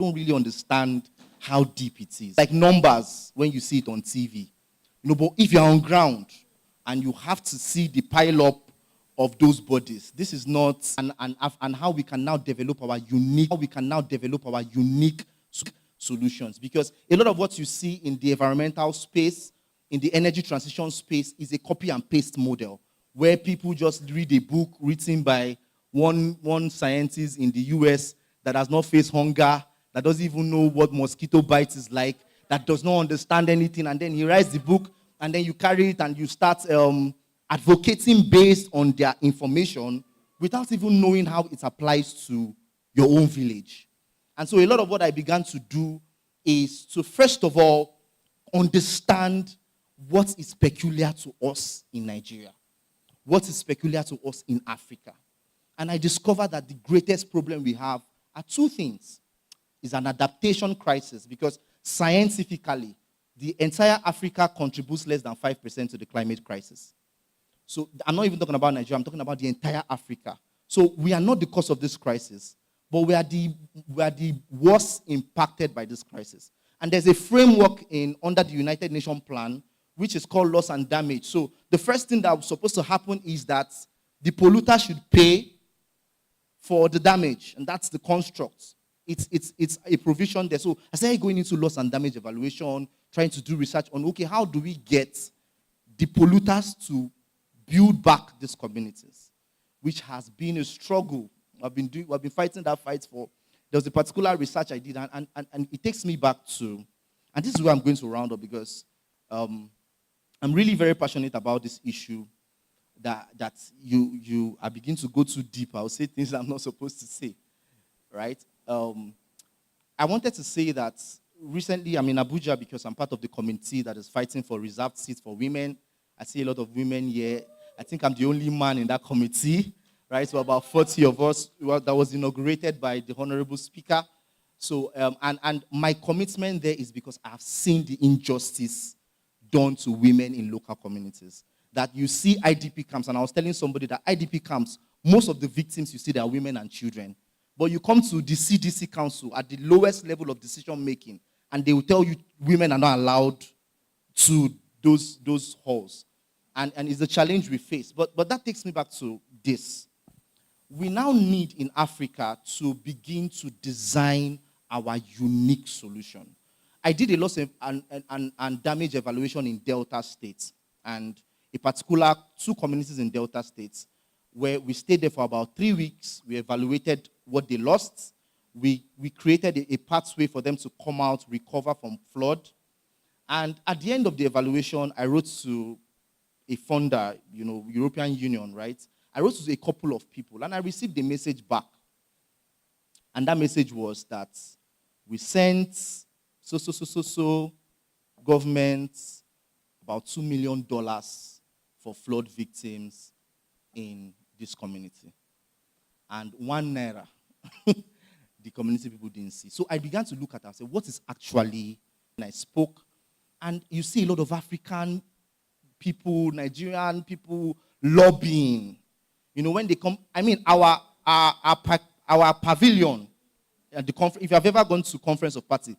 don't really understand how deep it is. Like numbers when you see it on TV. But if you're on ground and you have to see the pile up of those bodies, this is not and how we can now develop our unique solutions. Because a lot of what you see in the environmental space, in the energy transition space, is a copy and paste model where people just read a book written by one scientist in the US that does not face hunger, that doesn't even know what mosquito bites is like, that does not understand anything, and then he writes the book, and then you carry it and you start advocating based on their information without even knowing how it applies to your own village. And so a lot of what I began to do is to, first of all, understand what is peculiar to us in Nigeria, what is peculiar to us in Africa. And I discovered that the greatest problem we have are two things. Is an adaptation crisis, because scientifically, the entire Africa contributes less than 5% to the climate crisis. So I'm not even talking about Nigeria, I'm talking about the entire Africa. So we are not the cause of this crisis, but we are the worst impacted by this crisis. And there's a framework under the United Nations plan, which is called loss and damage. So the first thing that was supposed to happen is that the polluter should pay for the damage, and that's the construct. It's a provision there. So I started going into loss and damage evaluation, trying to do research on, okay, how do we get the polluters to build back these communities, which has been a struggle. I've been fighting that fight for. There was a particular research I did, and it takes me back to, and this is where I'm going to round up, because I'm really very passionate about this issue. That I begin to go too deep. I'll say things I'm not supposed to say, right? I wanted to say that recently I'm in Abuja because I'm part of the committee that is fighting for reserved seats for women. I see a lot of women here. I think I'm the only man in that committee, right? So about 40 of us. That was inaugurated by the Honorable Speaker. So, and my commitment there is because I've seen the injustice done to women in local communities. That you see IDP camps, and I was telling somebody that IDP camps, most of the victims you see, they are women and children. But you come to the CDC Council at the lowest level of decision making, and they will tell you women are not allowed to those halls. And it's a challenge we face. But that takes me back to this. We now need in Africa to begin to design our unique solution. I did a loss and damage evaluation in Delta States, and a particular 2 communities in Delta States, where we stayed there for about 3 weeks. We evaluated what they lost. We created a pathway for them to come out, recover from flood. And at the end of the evaluation, I wrote to a funder, European Union, right? I wrote to a couple of people, and I received a message back. And that message was that we sent government about $2 million for flood victims in this community. And 1 naira, the community people didn't see. So I began to look at it and say, what is actually, and I spoke, and you see a lot of African people, Nigerian people lobbying. When they come, our pavilion, at the if you have ever gone to conference of party,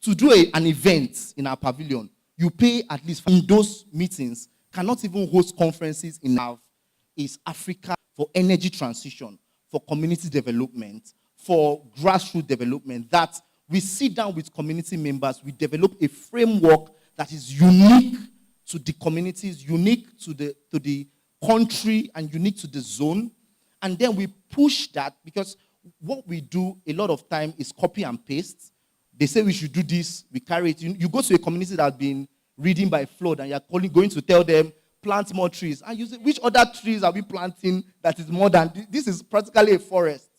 to do an event in our pavilion, you pay at least in those meetings, cannot even host conferences in is Africa for energy transition, for community development, for grassroots development, that we sit down with community members, we develop a framework that is unique to the communities, unique to the country, and unique to the zone. And then we push that, because what we do a lot of time is copy and paste. They say we should do this, we carry it. You go to a community that has been reading by flood, and you're going to tell them, plant more trees. And you say, which other trees are we planting that is more than this? Is practically a forest,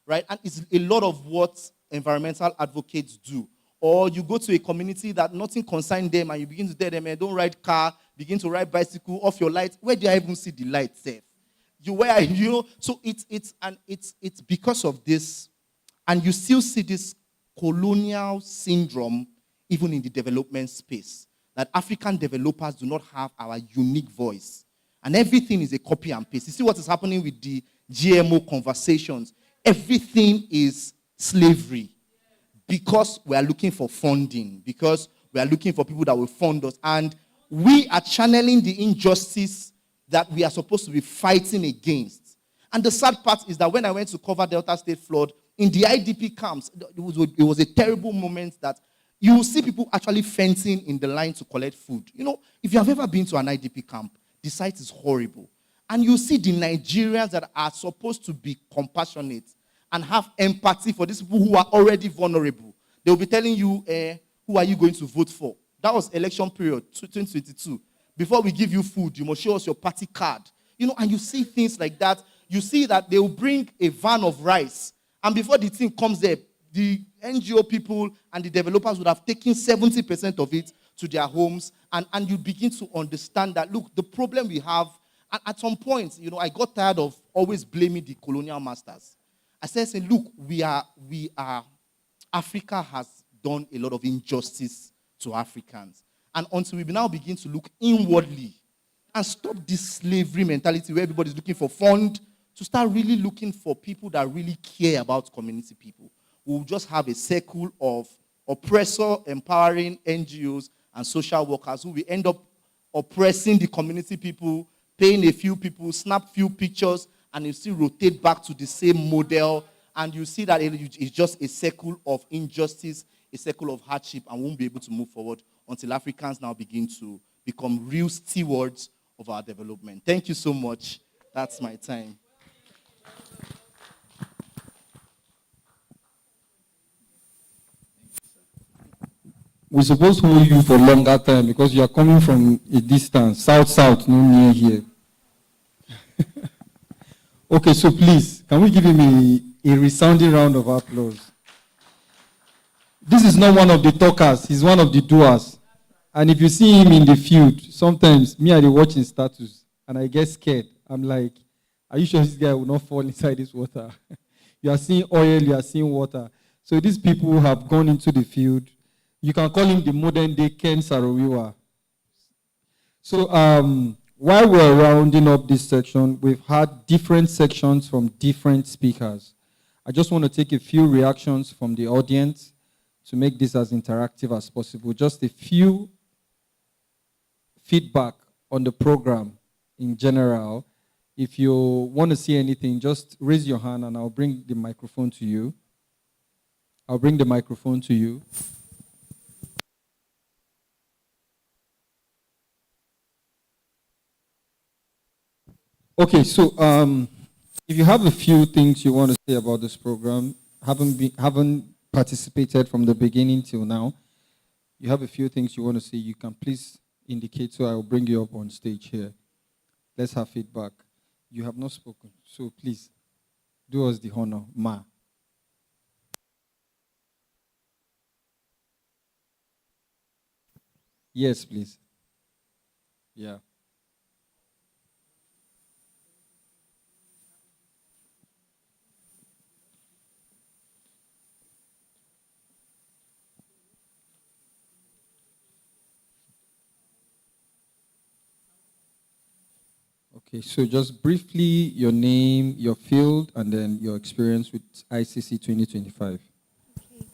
right? And it's a lot of what environmental advocates do. Or you go to a community that nothing concerns them, and you begin to tell them, don't ride car, begin to ride bicycle, off your lights. Where do I even see the light safe? So it's because of this, and you still see this colonial syndrome even in the development space, that African developers do not have our unique voice. And everything is a copy and paste. You see what is happening with the GMO conversations? Everything is slavery. because we are looking for funding, because we are looking for people that will fund us. And we are channeling the injustice that we are supposed to be fighting against. And the sad part is that when I went to cover Delta State flood, in the IDP camps, it was a terrible moment that you will see people actually fencing in the line to collect food. You know, if you have ever been to an IDP camp, the sight is horrible. And you see the Nigerians that are supposed to be compassionate and have empathy for these people who are already vulnerable. They will be telling you, who are you going to vote for? That was election period, 2022. Before we give you food, you must show us your party card. You know, and you see things like that. You see that they will bring a van of rice. And before the thing comes there, the NGO people and the developers would have taken 70% of it to their homes. And you begin to understand that, look, the problem we have, and at some point, you know, I got tired of always blaming the colonial masters. I said, look, Africa has done a lot of injustice to Africans. And until we now begin to look inwardly and stop this slavery mentality where everybody's looking for fund, to start really looking for people that really care about community people. We'll just have a circle of oppressor empowering NGOs and social workers who will end up oppressing the community people, paying a few people, snap few pictures, and you still rotate back to the same model. And you see that it's just a circle of injustice, a circle of hardship, and won't be able to move forward until Africans now begin to become real stewards of our development. Thank you so much. That's my time. We're supposed to hold you for longer time because you are coming from a distance, south, no near here. Okay, so please, can we give him a resounding round of applause? This is not one of the talkers, he's one of the doers. And if you see him in the field, sometimes me and the watching status, and I get scared. I'm like, are you sure this guy will not fall inside this water? You are seeing oil, you are seeing water. So these people have gone into the field. You can call him the modern day Ken Saro-Wiwa. So while we're rounding up this section, we've had different sections from different speakers. I just want to take a few reactions from the audience to make this as interactive as possible. Just a few feedback on the program in general. If you want to see anything, just raise your hand and I'll bring the microphone to you. Okay, so if you have a few things you want to say about this program, haven't participated from the beginning till now, you have a few things you want to say, you can please indicate so I will bring you up on stage here. Let's have feedback. You have not spoken, so please do us the honor, Ma. Yes, please. Yeah. Okay, so just briefly, your name, your field, and then your experience with ICC 2025. Okay.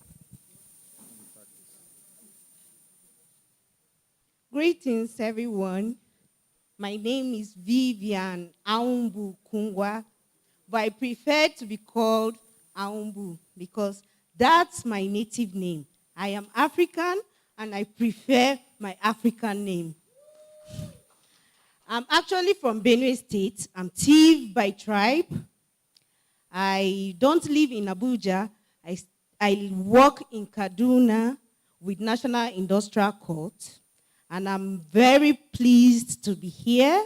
Greetings, everyone. My name is Vivian Aumbu Kungwa, but I prefer to be called Aumbu because that's my native name. I am African, and I prefer my African name. I'm actually from Benue State. I'm Tiv by tribe. I don't live in Abuja. I work in Kaduna with National Industrial Court. And I'm very pleased to be here.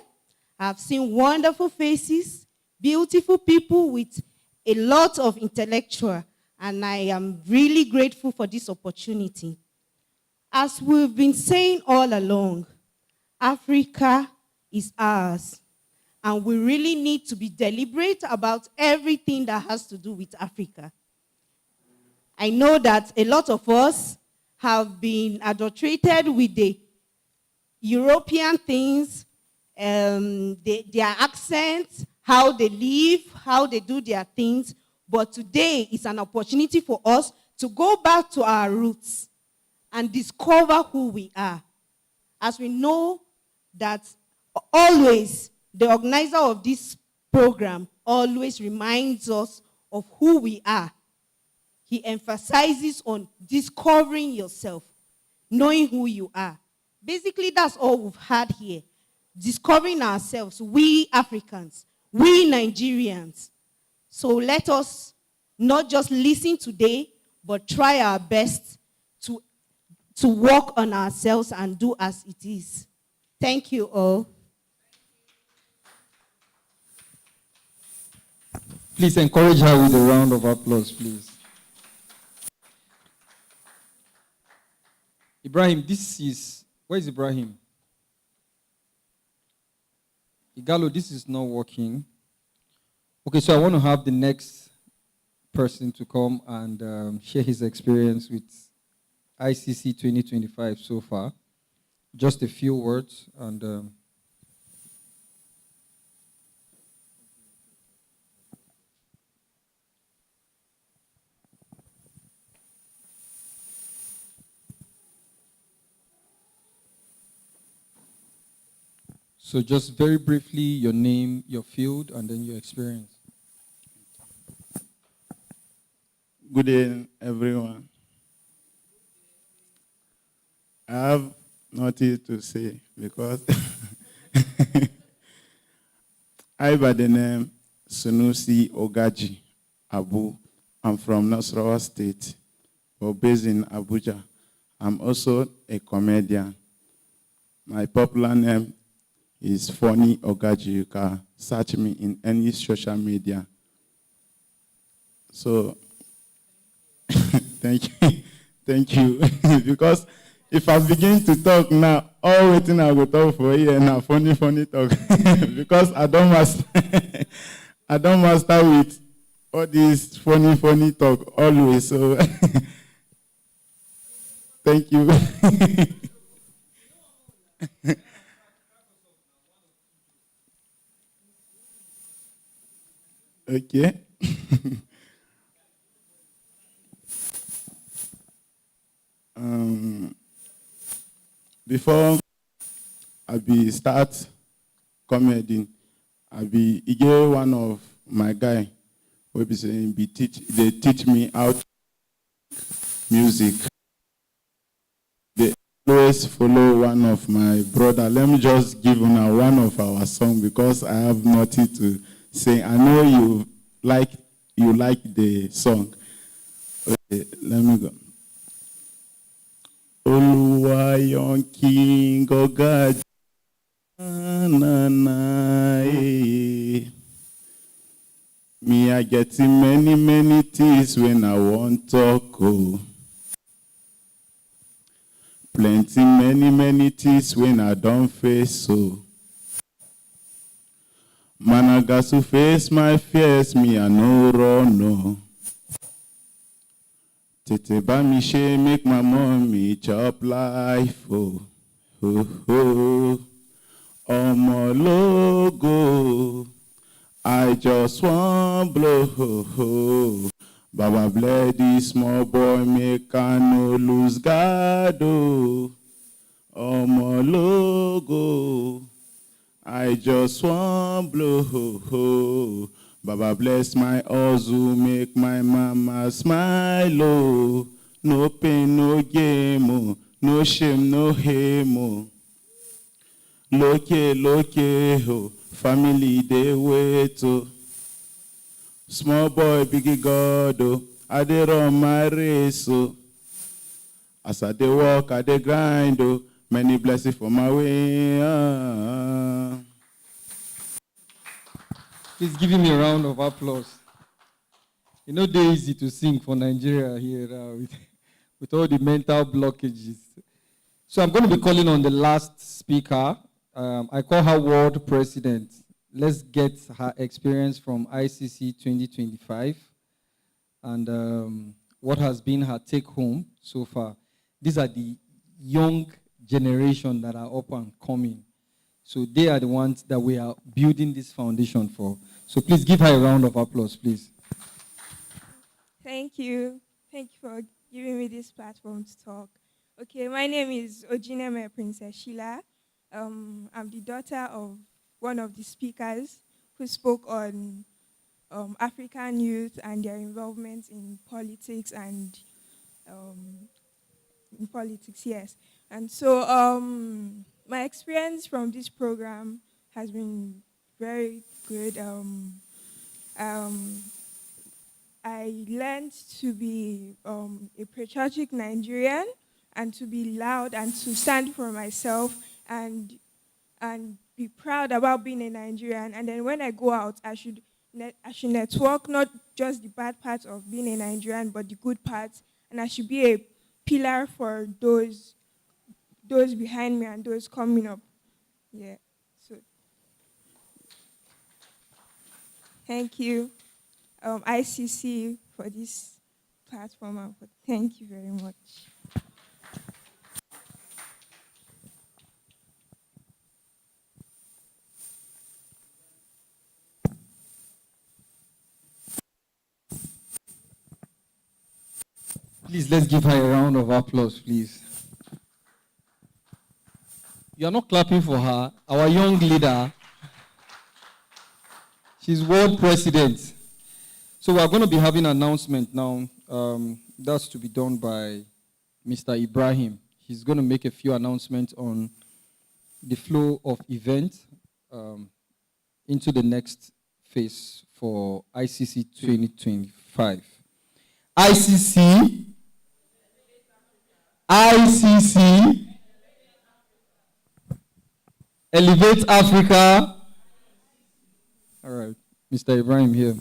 I've seen wonderful faces, beautiful people with a lot of intellectual. And I am really grateful for this opportunity. As we've been saying all along, Africa is ours. And we really need to be deliberate about everything that has to do with Africa. I know that a lot of us have been adulterated with the European things, their accents, how they live, how they do their things. But today is an opportunity for us to go back to our roots and discover who we are. As we know that always the organizer of this program always reminds us of who we are. He emphasizes on discovering yourself, knowing who you are. Basically, that's all we've had here. Discovering ourselves, we Africans, we Nigerians. So let us not just listen today, but try our best to work on ourselves and do as it is. Thank you all. Please encourage her with a round of applause, please. Ibrahim, where is Ibrahim? Igalo, this is not working. Okay, so I want to have the next person to come and share his experience with ICC 2025 so far. Just a few words and... So just very briefly, your name, your field, and then your experience. Good day, everyone. I have nothing to say because I, by the name Sunusi Ogaji Abu, I'm from Nasarawa State, but based in Abuja. I'm also a comedian. My popular name is Femi Ogaji. You can search me in any social media. So, thank you. Because if I begin to talk now, all waiting I will talk for here now, funny talk. Because I don't master with all this funny talk always. So, thank you. Okay. Before I start comedy, I get one of my guy who be saying they teach me how to music. They always follow one of my brother. Let me just give one of our song because I have nothing to say. I know you like the song. Okay, let me go. Oluwa yon king God me I getting many things when I want talk. Oh. Plenty many things when I don't face so. Man, I got to face my fears, me I no run, no. Tete ba mi she make my mommy chop life, oh, Omo logo, I just want blow, Baba bless this small boy, make I no lose God, oh, Omo logo. I just want blow. Baba bless my hustle, make my mama smile. Oh. No pain, no game, oh. No shame, no shame. Oh. Loke, oh. Family they wait. Oh. Small boy, big God, oh. I dey run my race. Oh. As I dey walk, I dey grind. Oh. Many blessings for my way. Please give him a round of applause. You know, they're easy to sing for Nigeria here with all the mental blockages. So I'm going to be calling on the last speaker. I call her world president. Let's get her experience from ICC 2025 and what has been her take home so far. These are the young generation that are up and coming. So they are the ones that we are building this foundation for. So please give her a round of applause, please. Thank you. Thank you for giving me this platform to talk. Okay, my name is Ojineme Princess Sheila. I'm the daughter of one of the speakers who spoke on African youth and their involvement in politics and in politics, yes. And so my experience from this program has been very good. Um, I learned to be a patriotic Nigerian and to be loud and to stand for myself and be proud about being a Nigerian. And then when I go out, I should network not just the bad parts of being a Nigerian, but the good parts. And I should be a pillar for those behind me and those coming up. Yeah. So thank you, ICC, for this platform. And thank you very much. Please, let's give her a round of applause, please. You're not clapping for her, our young leader. She's world president. So we're going to be having an announcement now. That's to be done by Mr. Ibrahim. He's going to make a few announcements on the flow of events into the next phase for ICC 2025. ICC, Elevate Africa. All right, Mr. Ibrahim here.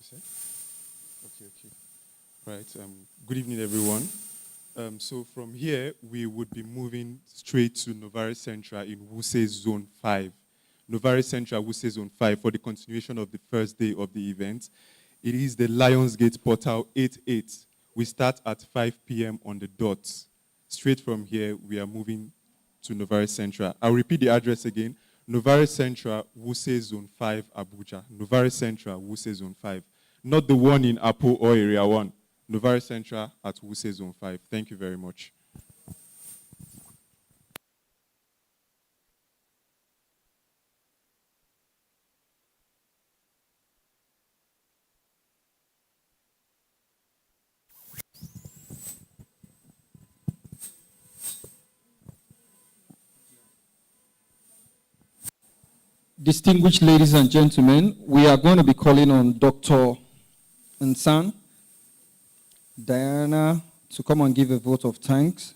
Okay. Right. Good evening, everyone. So from here, we would be moving straight to Novare Central in Wuse Zone 5. Novare Central, Wuse Zone 5, for the continuation of the first day of the event. It is the Lionsgate Portal 88. We start at 5 p.m. on the dot. Straight from here, we are moving to Novare Central. I'll repeat the address again. Novare Central, Wuse Zone 5, Abuja. Novare Central, Wuse Zone 5. Not the one in Apo or Area 1. Novare Central at Wuse Zone 5. Thank you very much. Distinguished ladies and gentlemen, we are going to be calling on Dr. Nsan Diana to come and give a vote of thanks.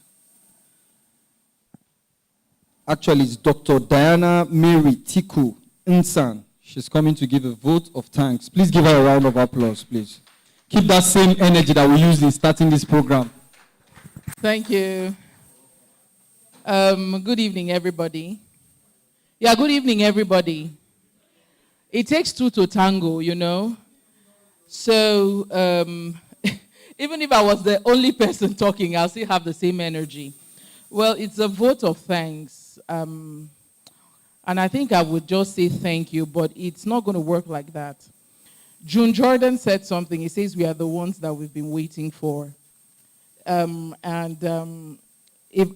Actually, it's Dr. Diana Mary Tiku Nsan. She's coming to give a vote of thanks. Please give her a round of applause, please. Keep that same energy that we used in starting this program. Thank you. Good evening, everybody. Yeah, good evening, everybody. It takes two to tango, you know. So even if I was the only person talking, I'll still have the same energy. Well, it's a vote of thanks. And I think I would just say thank you, but it's not going to work like that. June Jordan said something. He says we are the ones that we've been waiting for. If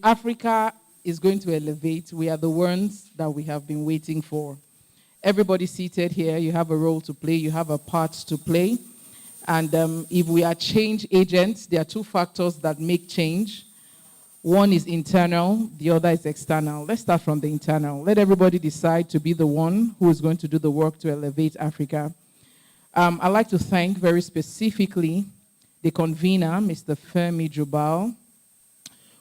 Africa is going to elevate, we are the ones that we have been waiting for. Everybody seated here, you have a role to play, you have a part to play. And if we are change agents, there are two factors that make change. One is internal, the other is external. Let's start from the internal. Let everybody decide to be the one who is going to do the work to elevate Africa. I'd like to thank very specifically the convener, Mr. Femi Jubal,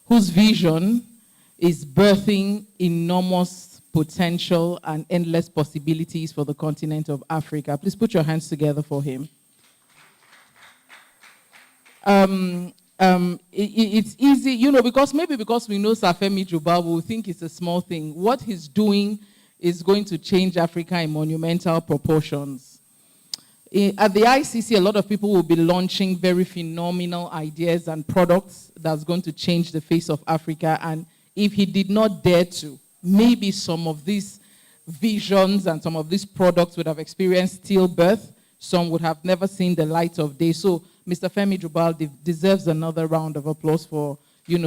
whose vision is birthing enormous potential and endless possibilities for the continent of Africa. Please put your hands together for him. It's easy, you know, because we know Sir Femi Jubal, we think it's a small thing. What he's doing is going to change Africa in monumental proportions. At the ICC, a lot of people will be launching very phenomenal ideas and products that's going to change the face of Africa. And if he did not dare to, maybe some of these visions and some of these products would have experienced stillbirth. some would have never seen the light of day. So Mr. Femi Jubal deserves another round of applause for,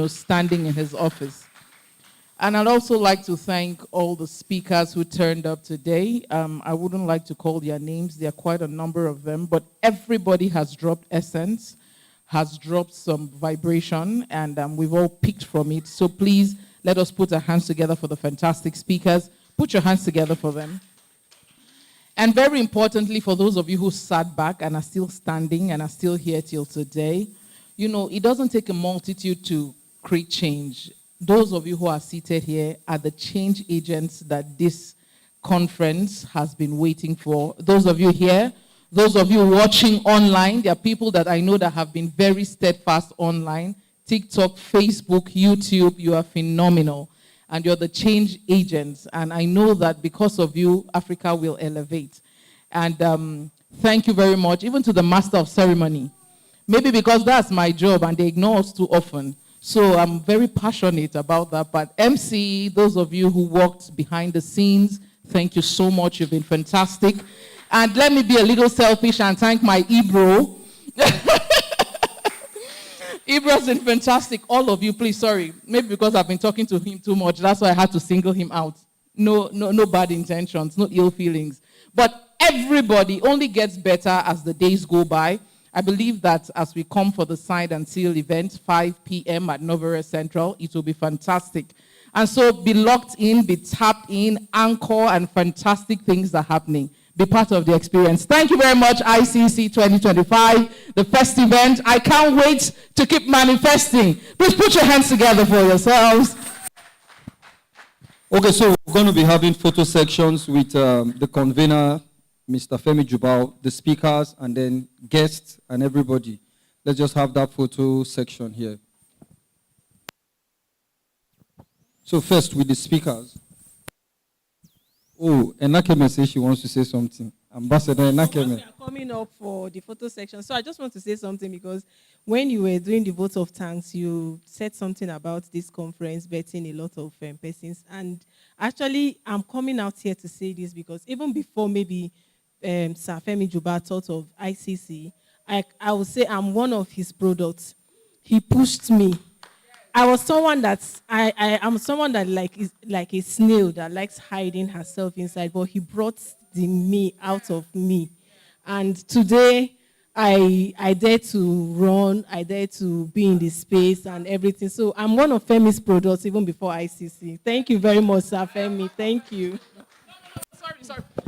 standing in his office. And I'd also like to thank all the speakers who turned up today. I wouldn't like to call their names. There are quite a number of them, but everybody has dropped essence, has dropped some vibration, and we've all picked from it. So please, let us put our hands together for the fantastic speakers. Put your hands together for them. And very importantly, for those of you who sat back and are still standing and are still here till today, it doesn't take a multitude to create change. Those of you who are seated here are the change agents that this conference has been waiting for. Those of you here, those of you watching online, there are people that I know that have been very steadfast online. TikTok, Facebook, YouTube, you are phenomenal. And you're the change agents. And I know that because of you, Africa will elevate. And thank you very much, even to the master of ceremony. Maybe because that's my job and they ignore us too often. So I'm very passionate about that. But MC, those of you who worked behind the scenes, thank you so much. You've been fantastic. And let me be a little selfish and thank my Ibro. Ibro's been fantastic. All of you, please, sorry. Maybe because I've been talking to him too much. That's why I had to single him out. No bad intentions, no ill feelings. But everybody only gets better as the days go by. I believe that as we come for the Signed and Seal event, 5 p.m. at Novara Central, it will be fantastic. And so be locked in, be tapped in, anchor, and fantastic things are happening. Be part of the experience. Thank you very much, ICC 2025, the first event. I can't wait to keep manifesting. Please put your hands together for yourselves. Okay, so we're going to be having photo sections with the convener, Mr. Femi Jubal, the speakers, and then guests and everybody. Let's just have that photo section here. So first with the speakers. Oh, Enakeme says she wants to say something. Ambassador Enakeme. We are coming up for the photo section. So I just want to say something because when you were doing the vote of thanks, you said something about this conference betting a lot of persons. And actually, I'm coming out here to say this because even before maybe Sir Femi Jubal thought of ICC, I would say I'm one of his products. He pushed me. I was someone that's I'm someone that is like a snail that likes hiding herself inside, but he brought the me out of me. And today I dare to run, I dare to be in the space and everything. So I'm one of Femi's products even before ICC. Thank you very much, Sir Femi. Thank you.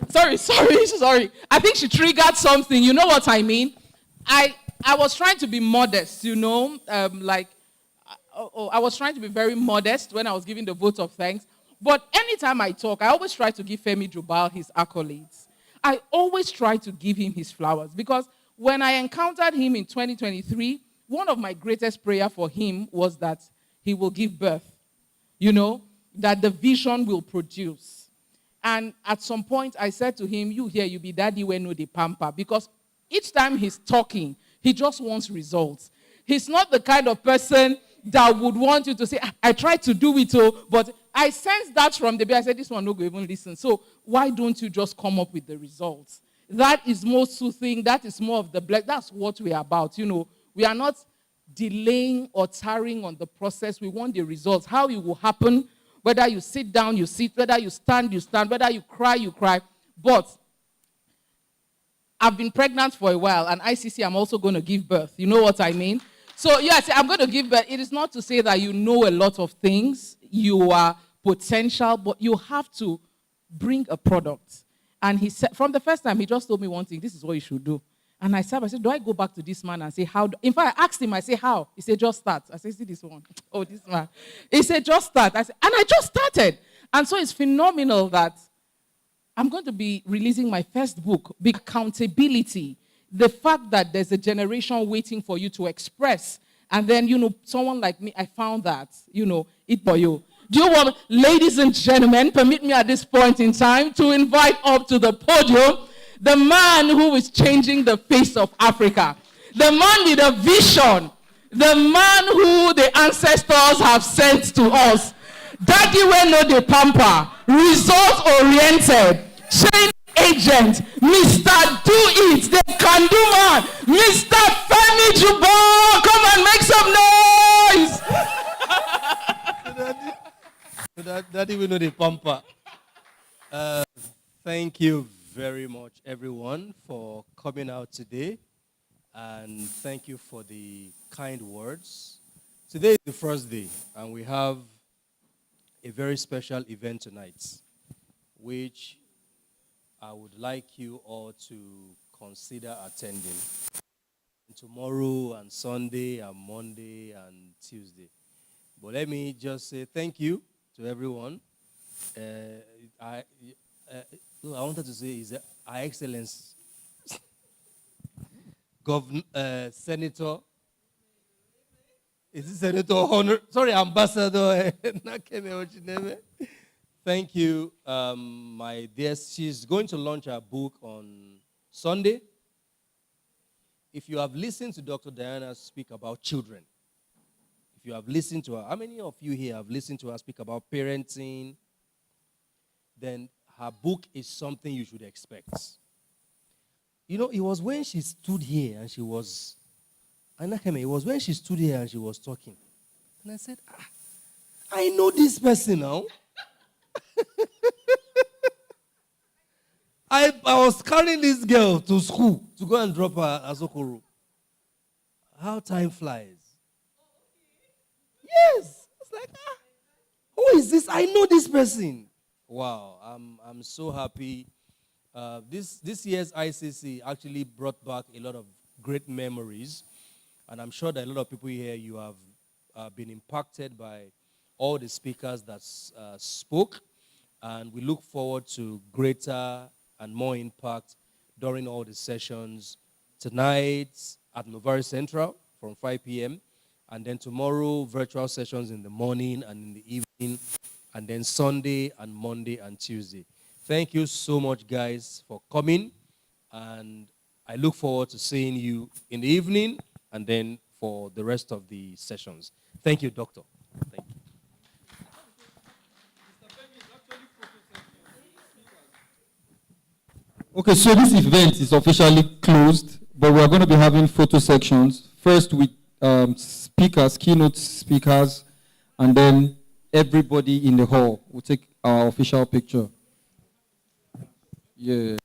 Sorry. I think she triggered something. You know what I mean? I was trying to be modest, I was trying to be very modest when I was giving the vote of thanks. But anytime I talk, I always try to give Femi Jubal his accolades. I always try to give him his flowers because when I encountered him in 2023, one of my greatest prayers for him was that he will give birth, that the vision will produce. And at some point, I said to him, you be daddy when no the pamper. Because each time he's talking, he just wants results. He's not the kind of person that would want you to say, I tried to do it, but I sensed that from the beginning. I said, this one no go even listen. So why don't you just come up with the results? That is more soothing. That is more of the black. That's what we're about. We are not delaying or tarrying on the process. We want the results. How it will happen, whether you sit down, you sit, whether you stand, whether you cry, you cry. But I've been pregnant for a while, and ICC, I'm also going to give birth. You know what I mean? So, yes, I'm going to give birth. It is not to say that you know a lot of things. You are potential, but you have to bring a product. And he said, from the first time, he just told me one thing, this is what you should do. And I said, do I go back to this man and say, how? In fact, I asked him, I said, how? He said, just start. I said, see this one. Oh, this man. He said, just start. I said, and I just started. And so it's phenomenal that I'm going to be releasing my first book, Big Accountability. The fact that there's a generation waiting for you to express. And then, someone like me, I found that, it for you. Do you want, ladies and gentlemen, permit me at this point in time to invite up to the podium the man who is changing the face of Africa. The man with a vision. The man who the ancestors have sent to us. Daddy will know the pamper. Result-oriented. Change agent, Mr. Do It, the can do man, Mr. Femi Jubal. Come and make some noise. That even know the pamper. Thank you very much, everyone, for coming out today. And thank you for the kind words. Today is the first day, and we have a very special event tonight, which I would like you all to consider attending. Tomorrow and Sunday and Monday and Tuesday. But let me just say thank you to everyone. I wanted to say is Our Excellency, Senator. Is it Senator Honor? Sorry, Ambassador. Thank you, my dear. She's going to launch her book on Sunday. If you have listened to Dr. Diana speak about children, if you have listened to her, how many of you here have listened to her speak about parenting? Then her book is something you should expect. You know, it was when she stood here and she was, it was when she stood here and she was talking. And I said, I know this person now. I was carrying this girl to school to go and drop her at Asokoro. How time flies. Yes. It's like, who is this? I know this person. Wow, I'm so happy. This year's ICC actually brought back a lot of great memories. And I'm sure that a lot of people here, you have been impacted by all the speakers that spoke. And we look forward to greater and more impact during all the sessions tonight at Novari Central from 5 p.m. And then tomorrow, virtual sessions in the morning and in the evening. And then Sunday and Monday and Tuesday. Thank you so much, guys, for coming. And I look forward to seeing you in the evening and then for the rest of the sessions. Thank you, Doctor. Thank you. Okay, so this event is officially closed, but we're going to be having photo sections. First with speakers, keynote speakers, and then everybody in the hall will take our official picture. Yeah.